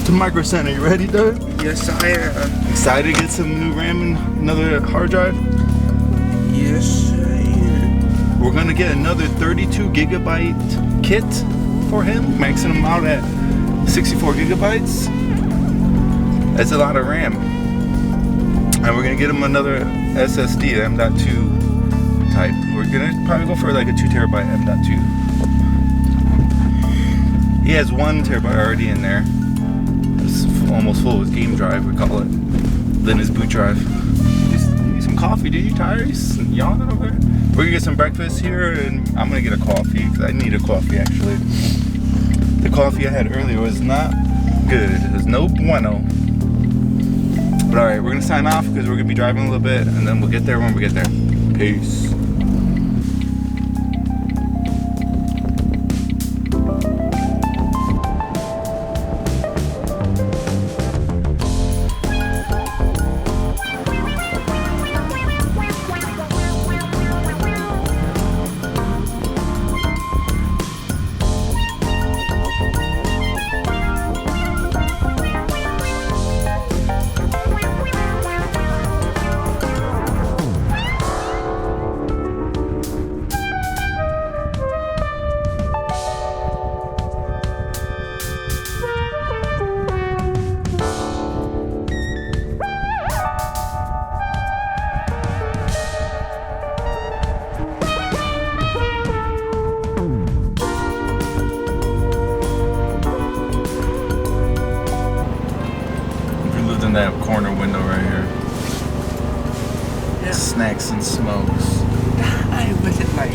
off to Micro Center. You ready, Doug? Yes, I am. Excited to get some new RAM and another hard drive? Yes, I am. We're gonna get another 32 gigabyte kit for him, maxing him out at 64 gigabytes. That's a lot of RAM. And we're gonna get him another SSD, M.2 type. We're gonna probably go for like a 2 terabyte M.2. He has 1 terabyte already in there. It's almost full with game drive, we call it. Then his boot drive. You need some coffee, dude. You tired? You yawning over there? We're gonna get some breakfast here, and I'm gonna get a coffee because I need a coffee actually. The coffee I had earlier was not good. It was no bueno. But all right, we're gonna sign off because we're gonna be driving a little bit, and then we'll get there when we get there. Peace. In that corner window right here. Yeah. Snacks and smokes. I wasn't like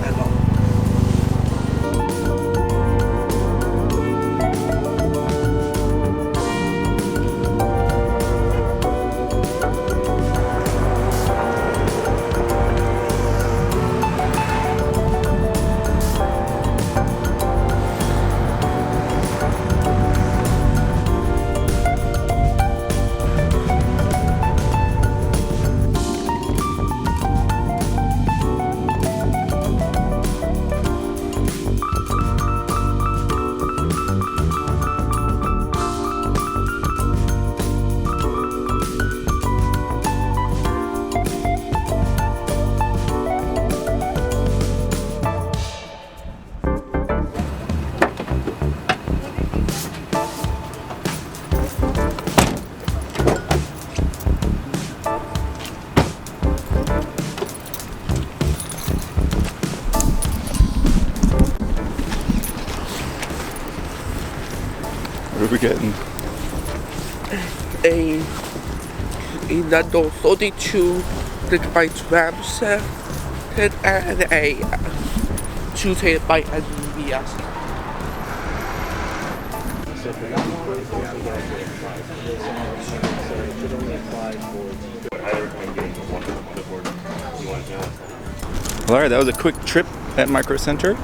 at all. What are we getting? A 32 gigabyte RAM set and a 2 terabyte NVS. Well, all right, that was a quick trip at Micro Center.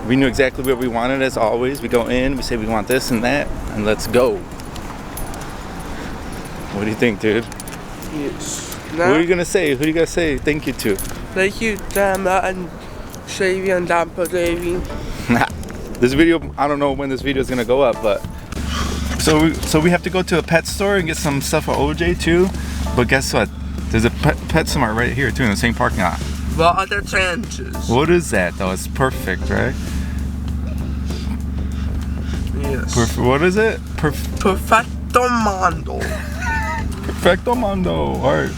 We knew exactly what we wanted as always. We go in, we say we want this and that, and let's go. What do you think, dude? Yes. What are you gonna say? Who do you gotta say thank you to? Thank you, Dama and Shavy and Dampa Davy. This video, I don't know when this video is gonna go up, but so we have to go to a pet store and get some stuff for OJ too. But guess what? There's a PetSmart right here too in the same parking lot. What are the chances? What is that though? It's perfect, right? Yes. What is it? Perfecto Mondo. Perfecto Mondo. All right.